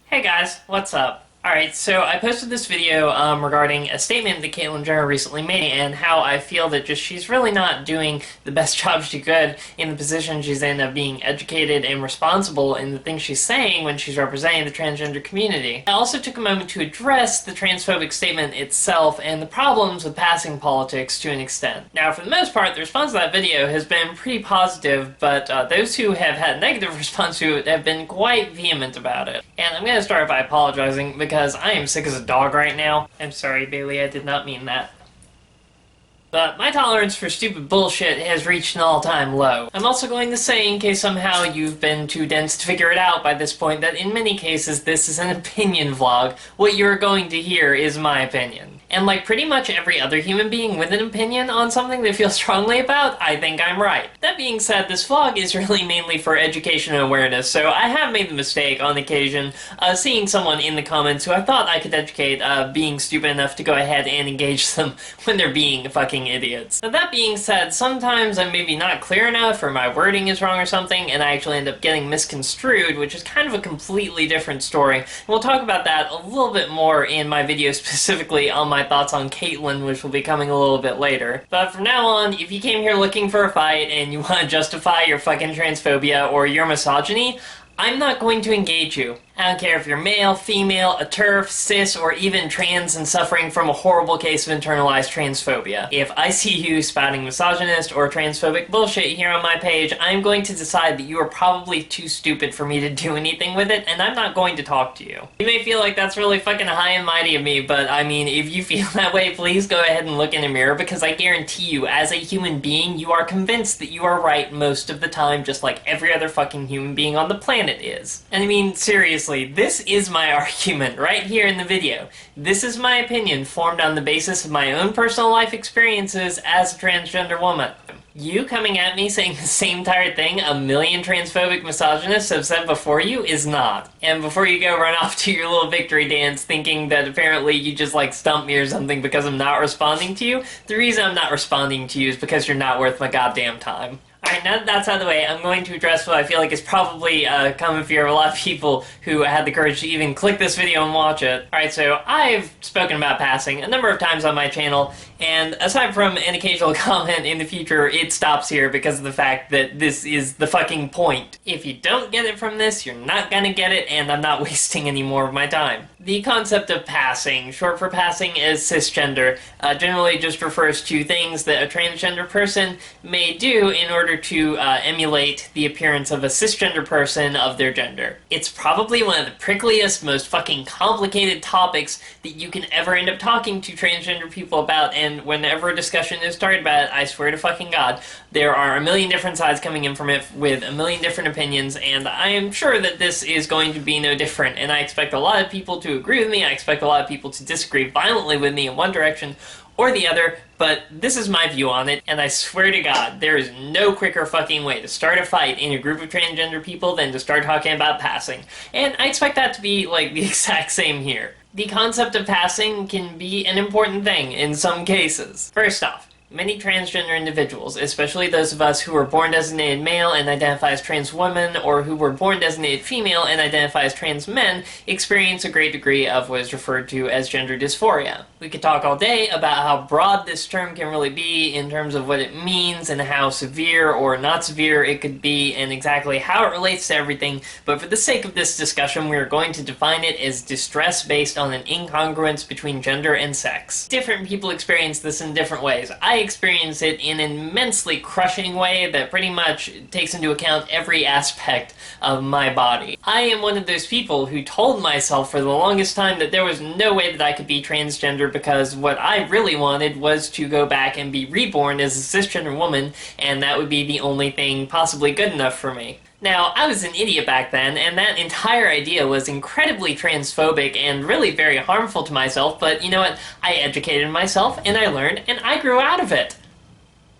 Hey guys, what's up? Alright, so I posted this video regarding a statement that Caitlyn Jenner recently made and how I feel that she's really not doing the best job she could in the position she's in of being educated and responsible in the things she's saying when she's representing the transgender community. I also took a moment to address the transphobic statement itself and the problems with passing politics to an extent. Now, for the most part, the response to that video has been pretty positive, but those who have had a negative response to it have been quite vehement about it. And I'm going to start by apologizing because I am sick as a dog right now. I'm sorry, Bailey, I did not mean that. But my tolerance for stupid bullshit has reached an all-time low. I'm also going to say, in case somehow you've been too dense to figure it out by this point, that in many cases this is an opinion vlog. What you're going to hear is my opinion. And like pretty much every other human being with an opinion on something they feel strongly about, I think I'm right. That being said, this vlog is really mainly for education and awareness, so I have made the mistake on occasion seeing someone in the comments who I thought I could educate being stupid enough to go ahead and engage them when they're being fucking idiots. Now, that being said, sometimes I'm maybe not clear enough or my wording is wrong or something and I actually end up getting misconstrued, which is kind of a completely different story. And we'll talk about that a little bit more in my video specifically on my thoughts on Caitlyn, which will be coming a little bit later. But from now on, if you came here looking for a fight and you want to justify your fucking transphobia or your misogyny, I'm not going to engage you. I don't care if you're male, female, a TERF, cis, or even trans and suffering from a horrible case of internalized transphobia. If I see you spouting misogynist or transphobic bullshit here on my page, I'm going to decide that you are probably too stupid for me to do anything with it, and I'm not going to talk to you. You may feel like that's really fucking high and mighty of me, but I mean, if you feel that way, please go ahead and look in a mirror, because I guarantee you, as a human being, you are convinced that you are right most of the time, just like every other fucking human being on the planet is. And I mean, seriously, this is my argument right here in the video. This is my opinion formed on the basis of my own personal life experiences as a transgender woman. You coming at me saying the same tired thing a million transphobic misogynists have said before you is not. And before you go run off to your little victory dance thinking that apparently you just like stumped me or something because I'm not responding to you, the reason I'm not responding to you is because you're not worth my goddamn time. Alright, now that that's out of the way, I'm going to address what I feel like is probably a common fear of a lot of people who had the courage to even click this video and watch it. Alright, so I've spoken about passing a number of times on my channel, and aside from an occasional comment in the future, it stops here because of the fact that this is the fucking point. If you don't get it from this, you're not gonna get it, and I'm not wasting any more of my time. The concept of passing, short for passing is cisgender, generally just refers to things that a transgender person may do in order to emulate the appearance of a cisgender person of their gender. It's probably one of the prickliest, most fucking complicated topics that you can ever end up talking to transgender people about, and whenever a discussion is started about it, I swear to fucking God, there are a million different sides coming in from it with a million different opinions, and I am sure that this is going to be no different, and I expect a lot of people to agree with me, I expect a lot of people to disagree violently with me in one direction or the other, but this is my view on it, and I swear to God, there is no quicker fucking way to start a fight in a group of transgender people than to start talking about passing. And I expect that to be, like, the exact same here. The concept of passing can be an important thing in some cases. First off, many transgender individuals, especially those of us who were born designated male and identify as trans women, or who were born designated female and identify as trans men, experience a great degree of what is referred to as gender dysphoria. We could talk all day about how broad this term can really be in terms of what it means and how severe or not severe it could be and exactly how it relates to everything, but for the sake of this discussion we are going to define it as distress based on an incongruence between gender and sex. Different people experience this in different ways. I experience it in an immensely crushing way that pretty much takes into account every aspect of my body. I am one of those people who told myself for the longest time that there was no way that I could be transgender because what I really wanted was to go back and be reborn as a cisgender woman, and that would be the only thing possibly good enough for me. Now, I was an idiot back then, and that entire idea was incredibly transphobic and really very harmful to myself, but you know what? I educated myself, and I learned, and I grew out of it.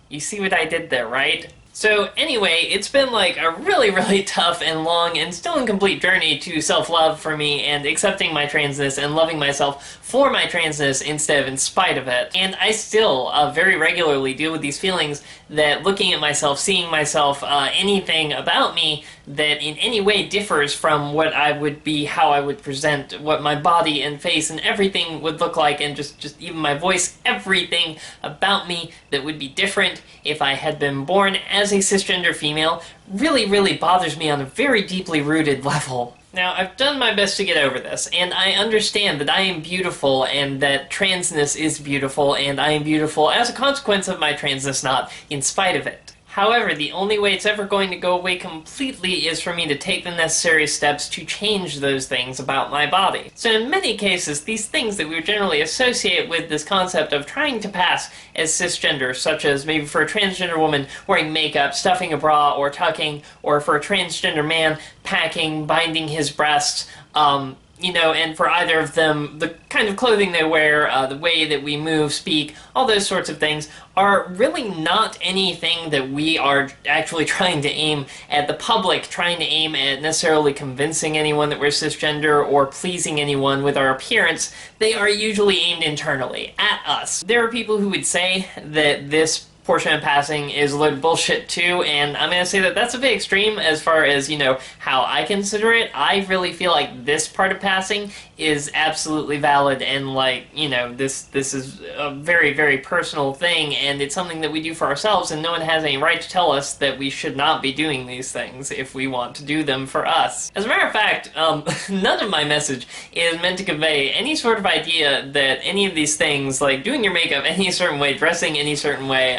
You see what I did there, right? So anyway, it's been like a really tough and long and still incomplete journey to self-love for me and accepting my transness and loving myself for my transness instead of in spite of it. And I still very regularly deal with these feelings that looking at myself, seeing myself, anything about me that in any way differs from what I would be, how I would present, what my body and face and everything would look like, and just even my voice, everything about me that would be different if I had been born as a cisgender female really, really bothers me on a very deeply rooted level. Now, I've done my best to get over this, and I understand that I am beautiful, and that transness is beautiful, and I am beautiful as a consequence of my transness, not in spite of it. However, the only way it's ever going to go away completely is for me to take the necessary steps to change those things about my body. So in many cases, these things that we would generally associate with this concept of trying to pass as cisgender, such as maybe for a transgender woman wearing makeup, stuffing a bra, or tucking, or for a transgender man packing, binding his breasts, and for either of them, the kind of clothing they wear, the way that we move, speak, all those sorts of things are really not anything that we are actually trying to aim at the public, trying to aim at necessarily convincing anyone that we're cisgender or pleasing anyone with our appearance. They are usually aimed internally, at us. There are people who would say that this portion of passing is a load of bullshit too, and I'm going to say that that's a bit extreme as far as, how I consider it. I really feel like this part of passing is absolutely valid, and this is a very, very personal thing, and it's something that we do for ourselves, and no one has any right to tell us that we should not be doing these things if we want to do them for us. As a matter of fact, none of my message is meant to convey any sort of idea that any of these things, like doing your makeup any certain way, dressing any certain way,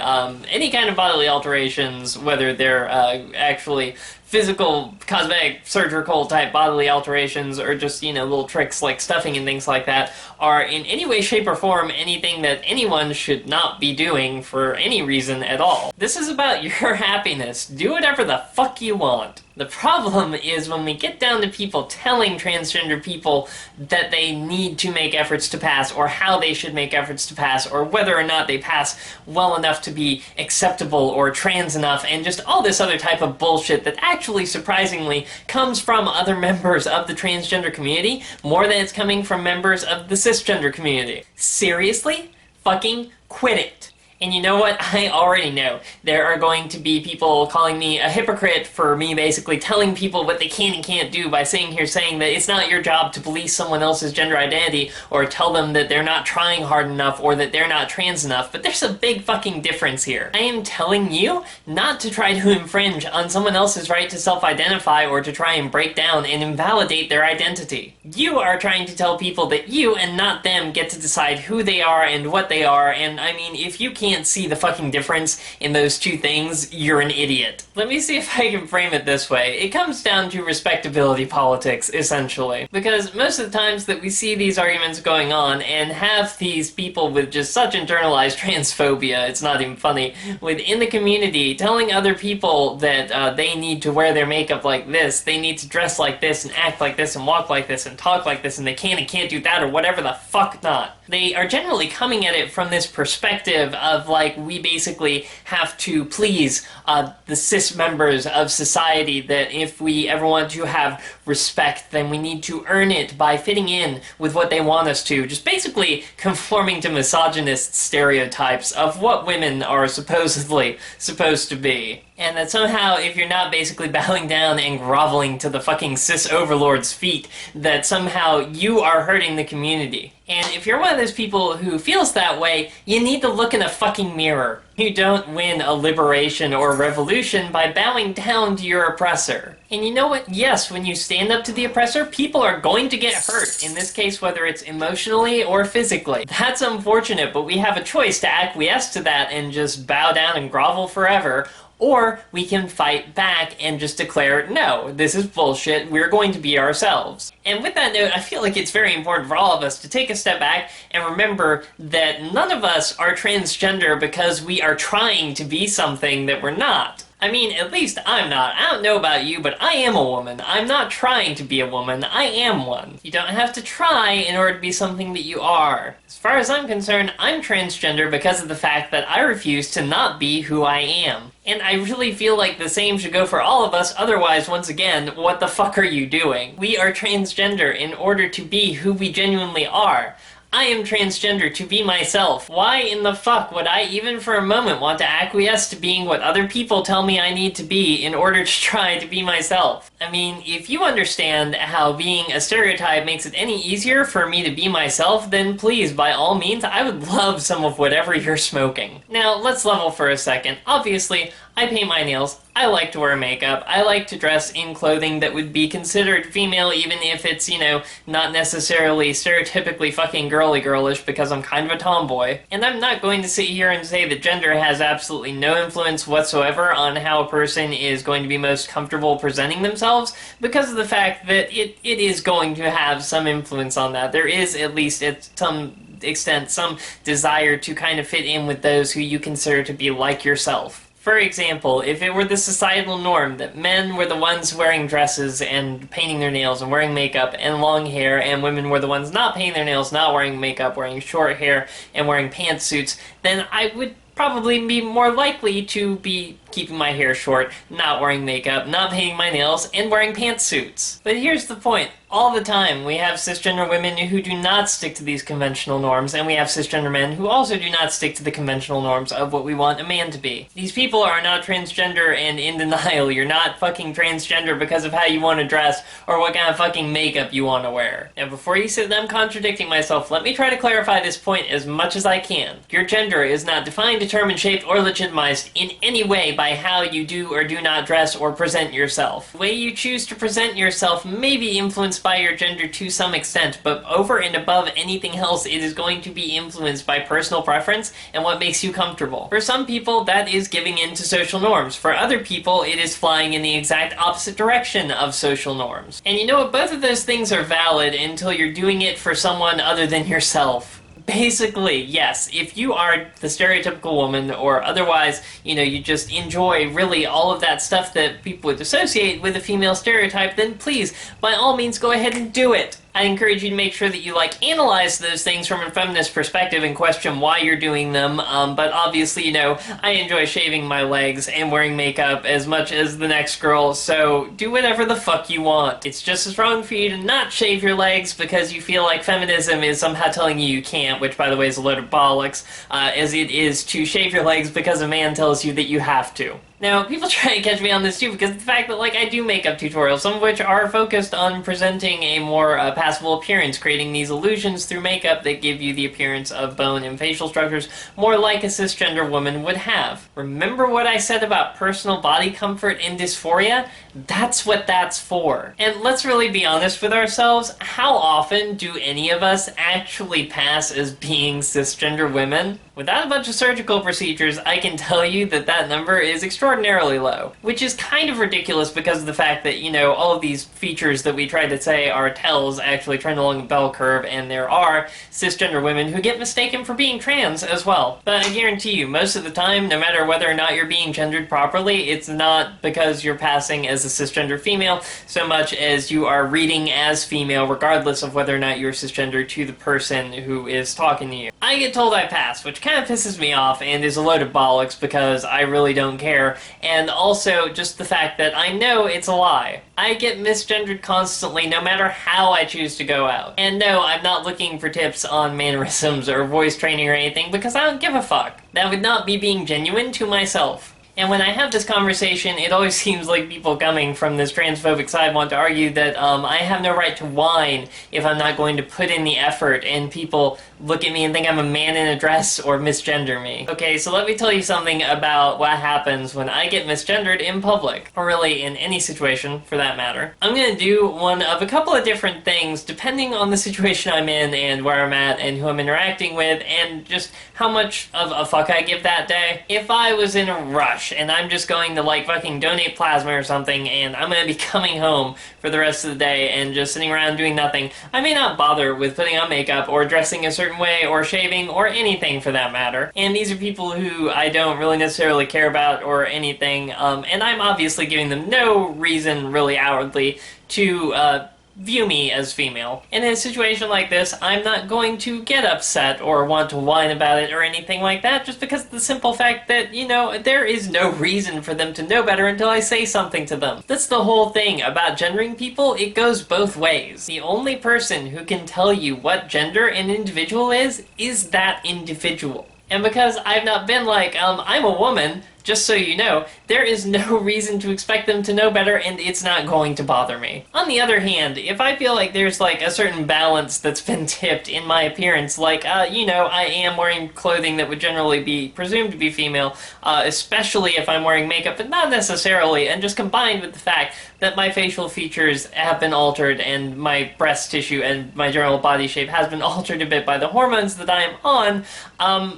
any kind of bodily alterations, whether they're actually physical, cosmetic, surgical type bodily alterations, or just, little tricks like stuffing and things like that, are in any way, shape, or form anything that anyone should not be doing for any reason at all. This is about your happiness. Do whatever the fuck you want. The problem is when we get down to people telling transgender people that they need to make efforts to pass, or how they should make efforts to pass, or whether or not they pass well enough to be acceptable or trans enough, and just all this other type of bullshit that actually, surprisingly, comes from other members of the transgender community more than it's coming from members of the cisgender community. Seriously? Fucking quit it. And you know what? I already know. There are going to be people calling me a hypocrite for me basically telling people what they can and can't do by saying that it's not your job to police someone else's gender identity or tell them that they're not trying hard enough or that they're not trans enough, but there's a big fucking difference here. I am telling you not to try to infringe on someone else's right to self-identify or to try and break down and invalidate their identity. You are trying to tell people that you and not them get to decide who they are and what they are, and I mean, if you can't see the fucking difference in those two things, you're an idiot. Let me see if I can frame it this way. It comes down to respectability politics, essentially. Because most of the times that we see these arguments going on and have these people with just such internalized transphobia, it's not even funny, within the community telling other people that they need to wear their makeup like this, they need to dress like this and act like this and walk like this and talk like this, and they can and can't do that or whatever the fuck not. They are generally coming at it from this perspective of we basically have to please the cis members of society, that if we ever want to have respect, then we need to earn it by fitting in with what they want us to, just basically conforming to misogynist stereotypes of what women are supposedly supposed to be. And that somehow, if you're not basically bowing down and groveling to the fucking cis overlord's feet, that somehow you are hurting the community. And if you're one of those people who feels that way, you need to look in a fucking mirror. You don't win a liberation or a revolution by bowing down to your oppressor. And you know what? Yes, when you stand up to the oppressor, people are going to get hurt. In this case, whether it's emotionally or physically. That's unfortunate, but we have a choice to acquiesce to that and just bow down and grovel forever, or we can fight back and just declare, no, this is bullshit, we're going to be ourselves. And with that note, I feel like it's very important for all of us to take a step back and remember that none of us are transgender because we are trying to be something that we're not. I mean, at least I'm not. I don't know about you, but I am a woman. I'm not trying to be a woman. I am one. You don't have to try in order to be something that you are. As far as I'm concerned, I'm transgender because of the fact that I refuse to not be who I am. And I really feel like the same should go for all of us, otherwise, once again, what the fuck are you doing? We are transgender in order to be who we genuinely are. I am transgender to be myself. Why in the fuck would I even for a moment want to acquiesce to being what other people tell me I need to be in order to try to be myself? I mean, if you understand how being a stereotype makes it any easier for me to be myself, then please, by all means, I would love some of whatever you're smoking. Now, let's level for a second. Obviously, I paint my nails, I like to wear makeup, I like to dress in clothing that would be considered female even if it's, you know, not necessarily stereotypically fucking girly-girlish because I'm kind of a tomboy. And I'm not going to sit here and say that gender has absolutely no influence whatsoever on how a person is going to be most comfortable presenting themselves because of the fact that it is going to have some influence on that. There is, at least at some extent, some desire to kind of fit in with those who you consider to be like yourself. For example, if it were the societal norm that men were the ones wearing dresses and painting their nails and wearing makeup and long hair, and women were the ones not painting their nails, not wearing makeup, wearing short hair, and wearing pantsuits, then I would probably be more likely to be keeping my hair short, not wearing makeup, not painting my nails, and wearing pantsuits. But here's the point. All the time, we have cisgender women who do not stick to these conventional norms, and we have cisgender men who also do not stick to the conventional norms of what we want a man to be. These people are not transgender and in denial. You're not fucking transgender because of how you want to dress or what kind of fucking makeup you want to wear. Now, before you say that I'm contradicting myself, let me try to clarify this point as much as I can. Your gender is not defined, determined, shaped, or legitimized in any way by how you do or do not dress or present yourself. The way you choose to present yourself may be influenced by your gender to some extent, but over and above anything else, it is going to be influenced by personal preference and what makes you comfortable. For some people, that is giving in to social norms. For other people, it is flying in the exact opposite direction of social norms. And you know what? Both of those things are valid until you're doing it for someone other than yourself. Basically, yes, if you are the stereotypical woman or otherwise, you know, you just enjoy really all of that stuff that people would associate with a female stereotype, then please, by all means, go ahead and do it. I encourage you to make sure that you, analyze those things from a feminist perspective and question why you're doing them, but obviously, you know, I enjoy shaving my legs and wearing makeup as much as the next girl, so do whatever the fuck you want. It's just as wrong for you to not shave your legs because you feel like feminism is somehow telling you you can't, which, by the way, is a load of bollocks, as it is to shave your legs because a man tells you that you have to. Now, people try to catch me on this too because of the fact that, I do makeup tutorials, some of which are focused on presenting a more passable appearance, creating these illusions through makeup that give you the appearance of bone and facial structures more like a cisgender woman would have. Remember what I said about personal body comfort and dysphoria? That's what that's for. And let's really be honest with ourselves, how often do any of us actually pass as being cisgender women? Without a bunch of surgical procedures, I can tell you that that number is extraordinarily low. Which is kind of ridiculous because of the fact that, you know, all of these features that we try to say are tells actually trend along a bell curve, and there are cisgender women who get mistaken for being trans as well. But I guarantee you, most of the time, no matter whether or not you're being gendered properly, it's not because you're passing as a cisgender female so much as you are reading as female regardless of whether or not you're cisgender to the person who is talking to you. I get told I pass, which kind of pisses me off and is a load of bollocks because I really don't care, and also just the fact that I know it's a lie. I get misgendered constantly no matter how I choose to go out. And no, I'm not looking for tips on mannerisms or voice training or anything because I don't give a fuck. That would not be being genuine to myself. And when I have this conversation, it always seems like people coming from this transphobic side want to argue that I have no right to whine if I'm not going to put in the effort, and people look at me and think I'm a man in a dress or misgender me. Okay, so let me tell you something about what happens when I get misgendered in public, or really in any situation for that matter. I'm gonna do one of a couple of different things depending on the situation I'm in and where I'm at and who I'm interacting with and just how much of a fuck I give that day. If I was in a rush and I'm just going to fucking donate plasma or something and I'm gonna be coming home for the rest of the day and just sitting around doing nothing, I may not bother with putting on makeup or dressing a certain way or shaving or anything for that matter. And these are people who I don't really necessarily care about or anything, and I'm obviously giving them no reason really outwardly to view me as female. And in a situation like this, I'm not going to get upset or want to whine about it or anything like that, just because of the simple fact that, you know, there is no reason for them to know better until I say something to them. That's the whole thing about gendering people. It goes both ways. The only person who can tell you what gender an individual is that individual. And because I've not been like, I'm a woman, just so you know, there is no reason to expect them to know better, and it's not going to bother me. On the other hand, if I feel like there's like a certain balance that's been tipped in my appearance, like, you know, I am wearing clothing that would generally be presumed to be female, especially if I'm wearing makeup, but not necessarily, and just combined with the fact that my facial features have been altered and my breast tissue and my general body shape has been altered a bit by the hormones that I am on,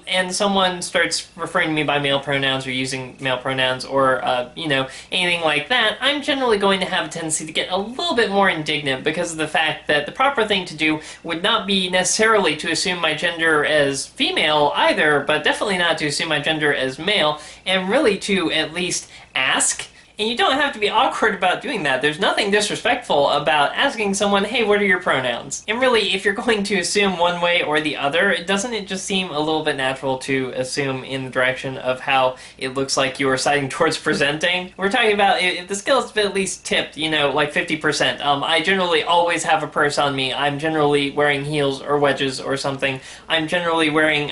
and someone starts referring to me by male pronouns or using male pronouns or, you know, anything like that, I'm generally going to have a tendency to get a little bit more indignant because of the fact that the proper thing to do would not be necessarily to assume my gender as female either, but definitely not to assume my gender as male, and really to at least ask. And you don't have to be awkward about doing that. There's nothing disrespectful about asking someone, hey, what are your pronouns? And really, if you're going to assume one way or the other, doesn't it just seem a little bit natural to assume in the direction of how it looks like you are siding towards presenting? We're talking about if the scale's been at least tipped, you know, like 50%. I generally always have a purse on me. I'm generally wearing heels or wedges or something. I'm generally wearing,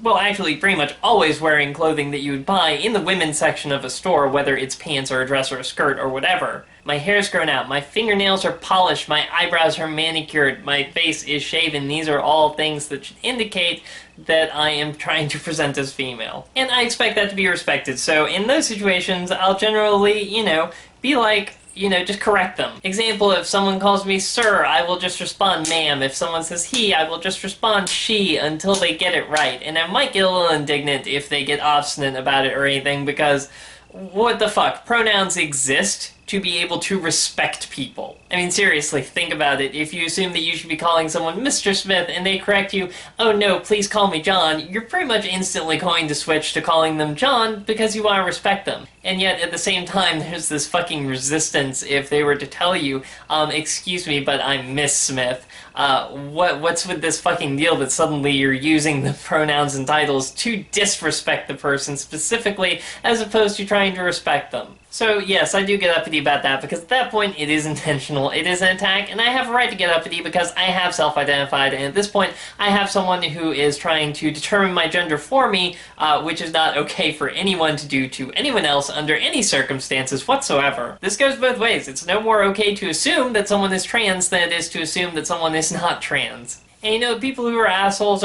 well, actually, pretty much always wearing clothing that you would buy in the women's section of a store, whether it's pants or a dress or a skirt or whatever. My hair's grown out, my fingernails are polished, my eyebrows are manicured, my face is shaven. These are all things that should indicate that I am trying to present as female. And I expect that to be respected, so in those situations, I'll generally, you know, be like, you know, just correct them. Example, if someone calls me sir, I will just respond ma'am. If someone says he, I will just respond she until they get it right. And I might get a little indignant if they get obstinate about it or anything, because what the fuck? Pronouns exist to be able to respect people. I mean, seriously, think about it. If you assume that you should be calling someone Mr. Smith and they correct you, oh no, please call me John, you're pretty much instantly going to switch to calling them John because you want to respect them. And yet, at the same time, there's this fucking resistance if they were to tell you, excuse me, but I'm Miss Smith. What's with this fucking deal that suddenly you're using the pronouns and titles to disrespect the person specifically, as opposed to trying to respect them? So yes, I do get uppity about that, because at that point it is intentional, it is an attack, and I have a right to get uppity because I have self-identified, and at this point I have someone who is trying to determine my gender for me, which is not okay for anyone to do to anyone else under any circumstances whatsoever. This goes both ways. It's no more okay to assume that someone is trans than it is to assume that someone is not trans. And you know, people who are assholes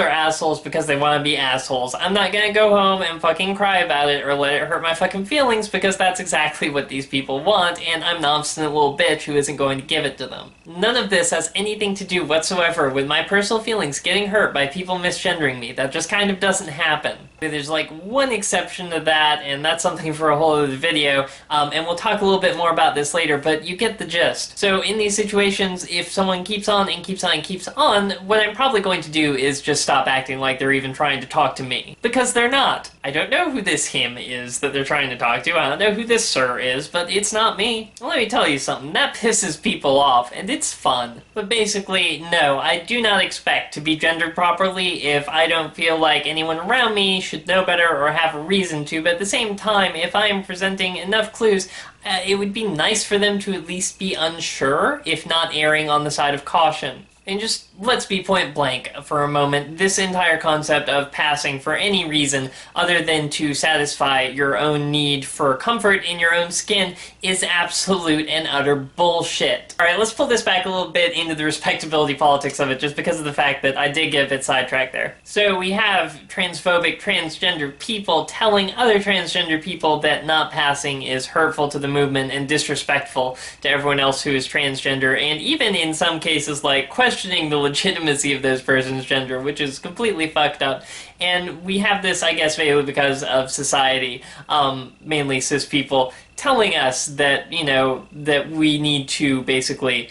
because they want to be assholes. I'm not gonna go home and fucking cry about it or let it hurt my fucking feelings, because that's exactly what these people want, and I'm an obstinate little bitch who isn't going to give it to them. None of this has anything to do whatsoever with my personal feelings getting hurt by people misgendering me. That just kind of doesn't happen. There's like one exception to that, and that's something for a whole other video, and we'll talk a little bit more about this later, but you get the gist. So in these situations, if someone keeps on and keeps on and keeps on, what I'm probably going to do is just stop acting like they're even trying to talk to me. Because they're not. I don't know who this him is that they're trying to talk to, I don't know who this sir is, but it's not me. Well, let me tell you something, that pisses people off, and it's fun. But basically, no, I do not expect to be gendered properly if I don't feel like anyone around me should know better or have a reason to, but at the same time, if I am presenting enough clues, it would be nice for them to at least be unsure, if not erring on the side of caution. And just, let's be point blank for a moment, this entire concept of passing for any reason other than to satisfy your own need for comfort in your own skin is absolute and utter bullshit. Alright, let's pull this back a little bit into the respectability politics of it, just because of the fact that I did get a bit sidetracked there. So we have transphobic transgender people telling other transgender people that not passing is hurtful to the movement and disrespectful to everyone else who is transgender, and even in some cases like questioning the legitimacy of this person's gender, which is completely fucked up. And we have this, I guess, mainly because of society, mainly cis people, telling us that, that we need to basically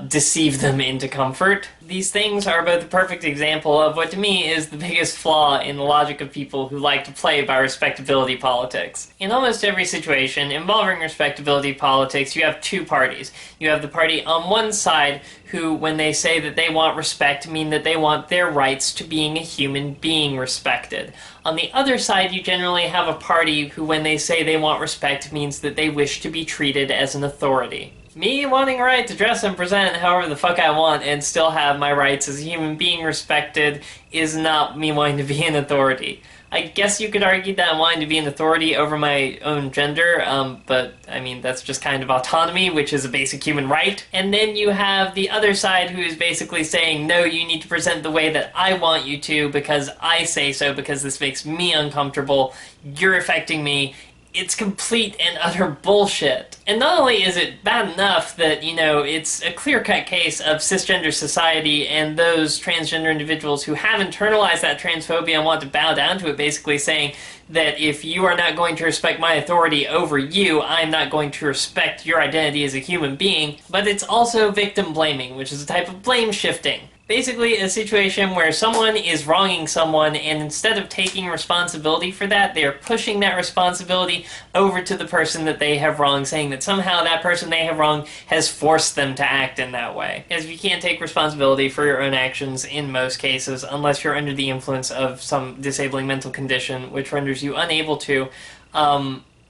deceive them into comfort. These things are both a perfect example of what to me is the biggest flaw in the logic of people who like to play by respectability politics. In almost every situation involving respectability politics, you have two parties. You have the party on one side who, when they say that they want respect, mean that they want their rights to being a human being respected. On the other side, you generally have a party who, when they say they want respect, means that they wish to be treated as an authority. Me wanting a right to dress and present however the fuck I want and still have my rights as a human being respected is not me wanting to be an authority. I guess you could argue that I'm wanting to be an authority over my own gender, but I mean, that's just kind of autonomy, which is a basic human right. And then you have the other side who is basically saying, no, you need to present the way that I want you to because I say so, because this makes me uncomfortable, you're affecting me. It's complete and utter bullshit. And not only is it bad enough that, it's a clear-cut case of cisgender society and those transgender individuals who have internalized that transphobia and want to bow down to it, basically saying that if you are not going to respect my authority over you, I'm not going to respect your identity as a human being, but it's also victim blaming, which is a type of blame shifting. Basically, a situation where someone is wronging someone, and instead of taking responsibility for that, they are pushing that responsibility over to the person that they have wronged, saying that somehow that person they have wronged has forced them to act in that way. Because you can't take responsibility for your own actions in most cases, unless you're under the influence of some disabling mental condition, which renders you unable to,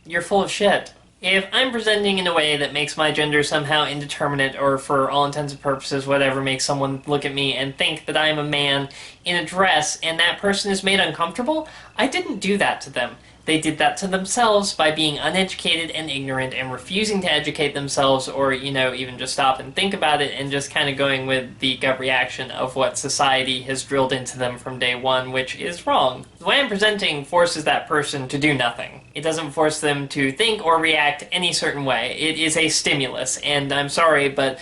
you're full of shit. If I'm presenting in a way that makes my gender somehow indeterminate, or for all intents and purposes, whatever, makes someone look at me and think that I am a man in a dress, and that person is made uncomfortable, I didn't do that to them. They did that to themselves by being uneducated and ignorant and refusing to educate themselves or, even just stop and think about it and just kind of going with the gut reaction of what society has drilled into them from day one, which is wrong. The way I'm presenting forces that person to do nothing. It doesn't force them to think or react any certain way. It is a stimulus, and I'm sorry, but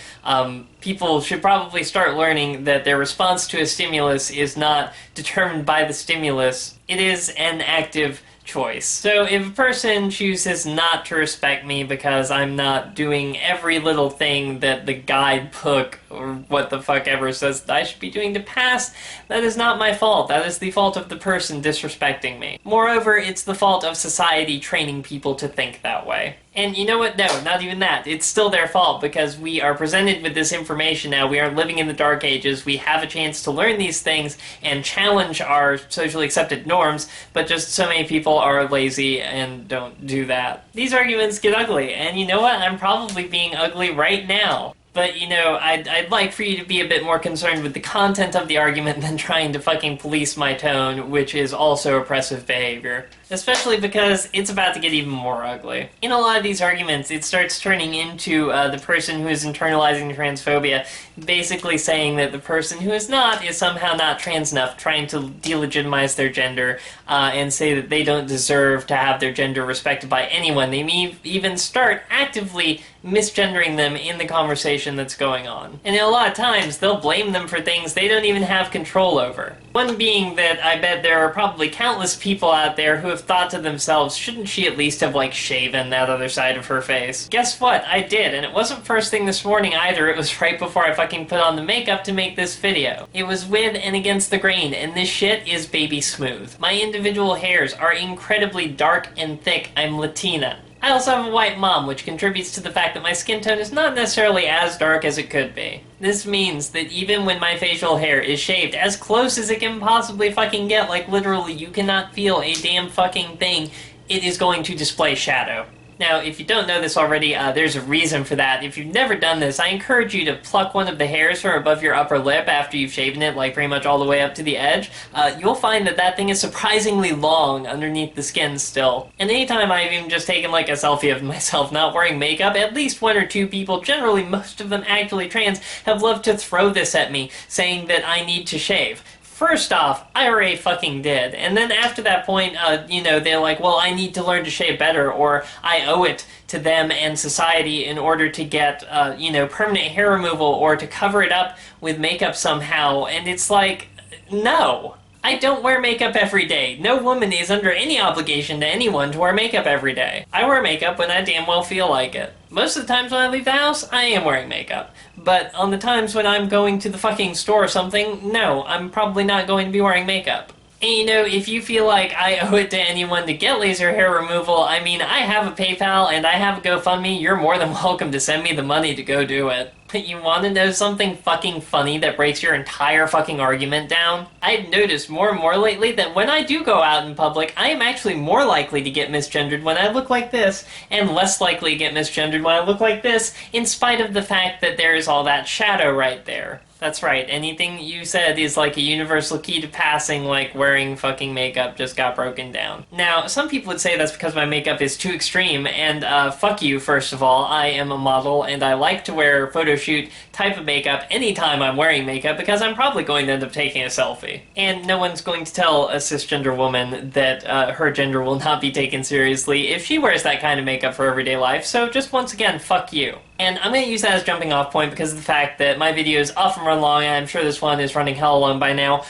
people should probably start learning that their response to a stimulus is not determined by the stimulus. It is an active choice. So if a person chooses not to respect me because I'm not doing every little thing that the guidebook or what the fuck ever says that I should be doing to pass, that is not my fault. That is the fault of the person disrespecting me. Moreover, it's the fault of society training people to think that way. And you know what? No, not even that. It's still their fault because we are presented with this information now. We aren't living in the dark ages. We have a chance to learn these things and challenge our socially accepted norms, but just so many people are lazy and don't do that. These arguments get ugly, and you know what? I'm probably being ugly right now. But, I'd like for you to be a bit more concerned with the content of the argument than trying to fucking police my tone, which is also oppressive behavior. Especially because it's about to get even more ugly. In a lot of these arguments, it starts turning into the person who is internalizing transphobia basically saying that the person who is not is somehow not trans enough, trying to delegitimize their gender, and say that they don't deserve to have their gender respected by anyone. They may even start actively misgendering them in the conversation that's going on. And a lot of times, they'll blame them for things they don't even have control over. One being that I bet there are probably countless people out there who have thought to themselves, shouldn't she at least have, shaven that other side of her face? Guess what? I did, and it wasn't first thing this morning either. It was right before I fucking put on the makeup to make this video. It was with and against the grain, and this shit is baby smooth. My individual hairs are incredibly dark and thick. I'm Latina. I also have a white mom, which contributes to the fact that my skin tone is not necessarily as dark as it could be. This means that even when my facial hair is shaved as close as it can possibly fucking get, literally you cannot feel a damn fucking thing, it is going to display shadow. Now, if you don't know this already, there's a reason for that. If you've never done this, I encourage you to pluck one of the hairs from above your upper lip after you've shaven it, pretty much all the way up to the edge. You'll find that that thing is surprisingly long underneath the skin still. And anytime I've even just taken, a selfie of myself not wearing makeup, at least one or two people, generally most of them actually trans, have loved to throw this at me, saying that I need to shave. First off, I already fucking did. And then after that point, they're like, well, I need to learn to shave better, or I owe it to them and society in order to get, permanent hair removal, or to cover it up with makeup somehow. And it's like, no. I don't wear makeup every day. No woman is under any obligation to anyone to wear makeup every day. I wear makeup when I damn well feel like it. Most of the times when I leave the house, I am wearing makeup. But on the times when I'm going to the fucking store or something, no, I'm probably not going to be wearing makeup. And you know, if you feel like I owe it to anyone to get laser hair removal, I mean, I have a PayPal and I have a GoFundMe. You're more than welcome to send me the money to go do it. But you want to know something fucking funny that breaks your entire fucking argument down? I've noticed more and more lately that when I do go out in public, I am actually more likely to get misgendered when I look like this, and less likely to get misgendered when I look like this, in spite of the fact that there is all that shadow right there. That's right, anything you said is like a universal key to passing, like wearing fucking makeup just got broken down. Now, some people would say that's because my makeup is too extreme, and fuck you, first of all. I am a model, and I like to wear photo shoot type of makeup anytime I'm wearing makeup, because I'm probably going to end up taking a selfie. And no one's going to tell a cisgender woman that her gender will not be taken seriously if she wears that kind of makeup for everyday life, so just once again, fuck you. And I'm going to use that as a jumping off point because of the fact that my videos often run long, and I'm sure this one is running hell long by now.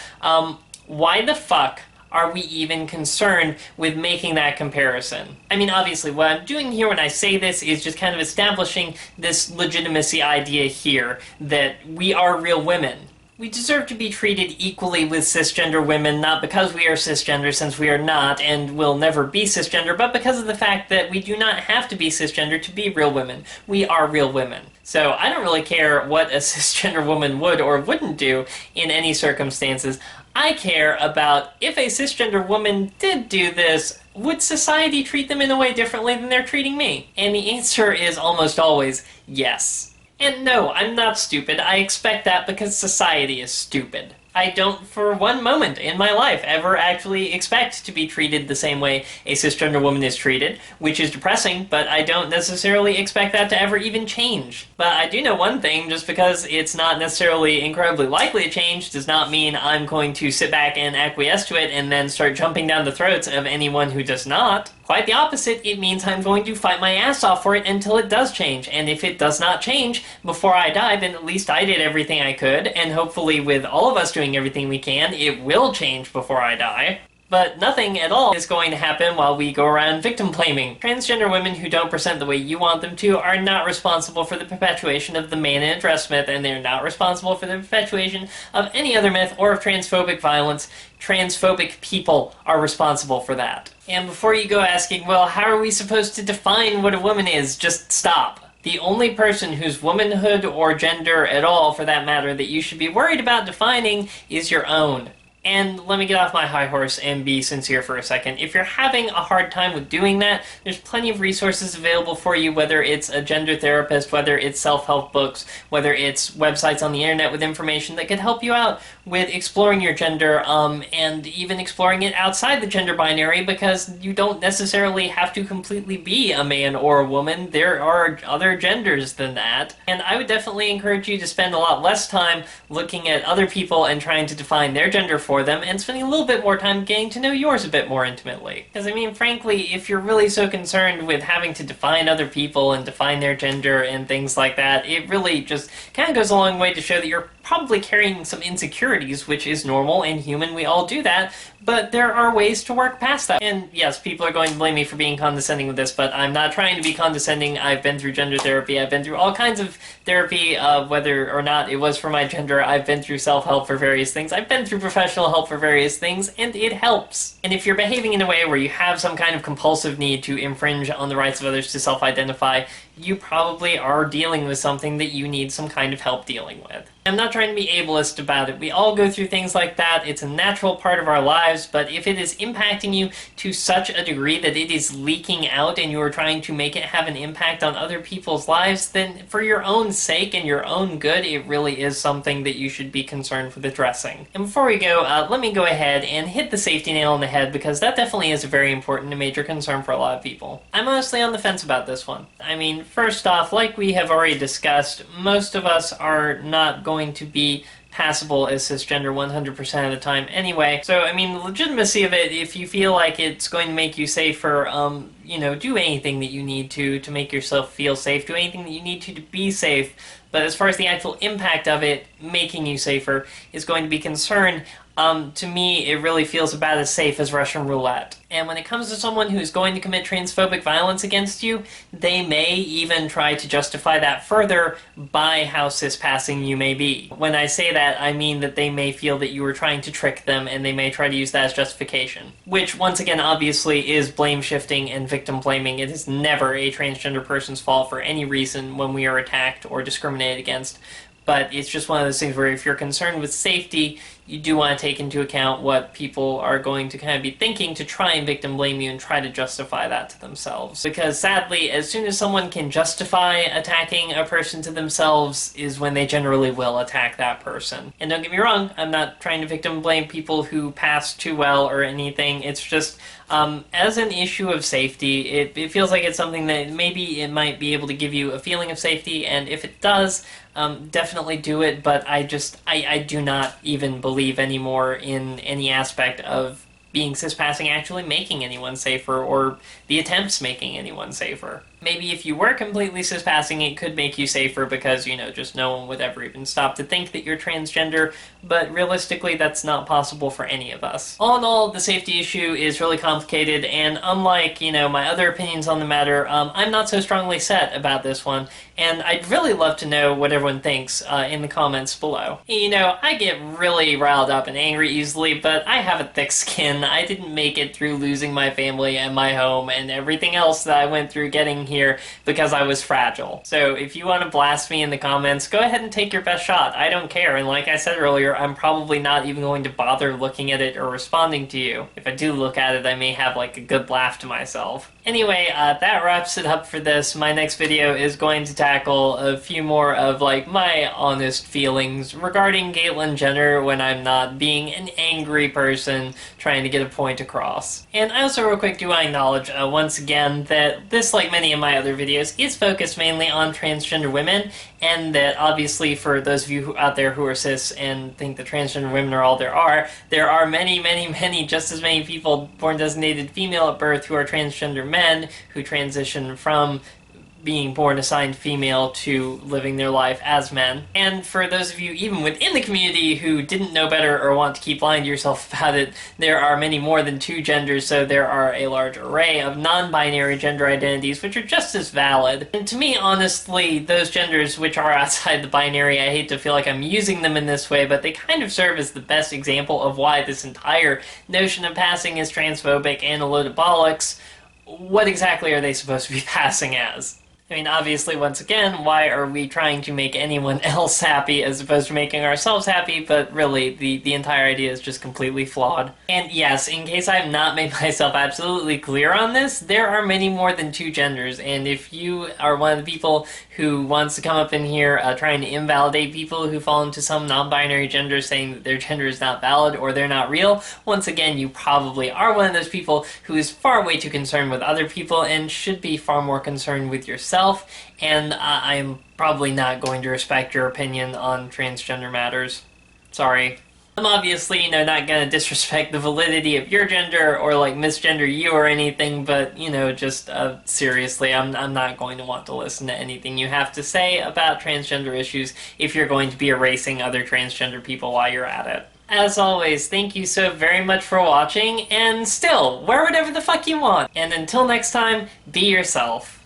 Why the fuck are we even concerned with making that comparison? I mean, obviously, what I'm doing here when I say this is just kind of establishing this legitimacy idea here, that we are real women. We deserve to be treated equally with cisgender women, not because we are cisgender, since we are not and will never be cisgender, but because of the fact that we do not have to be cisgender to be real women. We are real women. So I don't really care what a cisgender woman would or wouldn't do in any circumstances. I care about if a cisgender woman did do this, would society treat them in a way differently than they're treating me? And the answer is almost always yes. And no, I'm not stupid. I expect that because society is stupid. I don't, for one moment in my life, ever actually expect to be treated the same way a cisgender woman is treated, which is depressing, but I don't necessarily expect that to ever even change. But I do know one thing, just because it's not necessarily incredibly likely to change does not mean I'm going to sit back and acquiesce to it and then start jumping down the throats of anyone who does not. Quite the opposite, it means I'm going to fight my ass off for it until it does change, and if it does not change before I die, then at least I did everything I could, and hopefully with all of us doing everything we can, it will change before I die. But nothing at all is going to happen while we go around victim blaming. Transgender women who don't present the way you want them to are not responsible for the perpetuation of the man in a dress myth, and they're not responsible for the perpetuation of any other myth or of transphobic violence. Transphobic people are responsible for that. And before you go asking, well, how are we supposed to define what a woman is? Just stop. The only person whose womanhood or gender at all, for that matter, that you should be worried about defining is your own. And let me get off my high horse and be sincere for a second. If you're having a hard time with doing that, there's plenty of resources available for you, whether it's a gender therapist, whether it's self-help books, whether it's websites on the internet with information that can help you out with exploring your gender, and even exploring it outside the gender binary, because you don't necessarily have to completely be a man or a woman. There are other genders than that. And I would definitely encourage you to spend a lot less time looking at other people and trying to define their gender for them, and spending a little bit more time getting to know yours a bit more intimately. Because, I mean, frankly, if you're really so concerned with having to define other people and define their gender and things like that, it really just kind of goes a long way to show that you're probably carrying some insecurities, which is normal and human. We all do that, but there are ways to work past that. And yes, people are going to blame me for being condescending with this, but I'm not trying to be condescending. I've been through gender therapy. I've been through all kinds of therapy, whether or not it was for my gender. I've been through self-help for various things. I've been through professional help for various things, and it helps. And if you're behaving in a way where you have some kind of compulsive need to infringe on the rights of others to self-identify, you probably are dealing with something that you need some kind of help dealing with. I'm not trying to be ableist about it. We all go through things like that. It's a natural part of our lives, but if it is impacting you to such a degree that it is leaking out and you are trying to make it have an impact on other people's lives, then for your own sake and your own good, it really is something that you should be concerned with addressing. And before we go, let me go ahead and hit the safety nail on the head, because that definitely is a very important and major concern for a lot of people. I'm honestly on the fence about this one. I mean, first off, like we have already discussed, most of us are not going to be passable as cisgender 100% of the time anyway. So, I mean, the legitimacy of it, if you feel like it's going to make you safer, you know, do anything that you need to make yourself feel safe, do anything that you need to be safe. But as far as the actual impact of it making you safer is going to be concerned, to me, it really feels about as safe as Russian roulette. And when it comes to someone who's going to commit transphobic violence against you, they may even try to justify that further by how cis-passing you may be. When I say that, I mean that they may feel that you were trying to trick them, and they may try to use that as justification. Which, once again, obviously is blame-shifting and victim-blaming. It is never a transgender person's fault for any reason when we are attacked or discriminated against. But it's just one of those things where if you're concerned with safety, you do want to take into account what people are going to kind of be thinking to try and victim blame you and try to justify that to themselves. Because sadly, as soon as someone can justify attacking a person to themselves is when they generally will attack that person. And don't get me wrong, I'm not trying to victim blame people who pass too well or anything. It's just, as an issue of safety, it feels like it's something that maybe it might be able to give you a feeling of safety, and if it does, definitely do it, but I do not even believe anymore in any aspect of being cis-passing actually making anyone safer, or the attempts making anyone safer. Maybe if you were completely cis-passing, it could make you safer because, you know, just no one would ever even stop to think that you're transgender, but realistically that's not possible for any of us. All in all, the safety issue is really complicated, and unlike, you know, my other opinions on the matter, I'm not so strongly set about this one, and I'd really love to know what everyone thinks in the comments below. You know, I get really riled up and angry easily, but I have a thick skin. I didn't make it through losing my family and my home and everything else that I went through getting here because I was fragile. So if you want to blast me in the comments, go ahead and take your best shot. I don't care, and like I said earlier, I'm probably not even going to bother looking at it or responding to you. If I do look at it, I may have like a good laugh to myself. Anyway, that wraps it up for this. My next video is going to tackle a few more of like my honest feelings regarding Caitlyn Jenner when I'm not being an angry person trying to get a point across. And I also real quick do I acknowledge once again that this, like many of my other videos, is focused mainly on transgender women, and that obviously for those of you out there who are cis and think that transgender women are all there are many, just as many people born designated female at birth who are transgender men who transition from being born assigned female to living their life as men. And for those of you even within the community who didn't know better or want to keep lying to yourself about it, there are many more than two genders, so there are a large array of non-binary gender identities which are just as valid. And to me, honestly, those genders which are outside the binary, I hate to feel like I'm using them in this way, but they kind of serve as the best example of why this entire notion of passing is transphobic and a load of bollocks. What exactly are they supposed to be passing as? I mean, obviously, once again, why are we trying to make anyone else happy as opposed to making ourselves happy? But really, the entire idea is just completely flawed. And yes, in case I have not made myself absolutely clear on this, there are many more than two genders, and if you are one of the people who wants to come up in here trying to invalidate people who fall into some non-binary gender, saying that their gender is not valid or they're not real, once again, you probably are one of those people who is far way too concerned with other people and should be far more concerned with yourself. And I'm probably not going to respect your opinion on transgender matters. Sorry. I'm obviously, you know, not going to disrespect the validity of your gender or, like, misgender you or anything, but, you know, just, seriously, I'm not going to want to listen to anything you have to say about transgender issues if you're going to be erasing other transgender people while you're at it. As always, thank you so very much for watching, and still, wear whatever the fuck you want. And until next time, be yourself.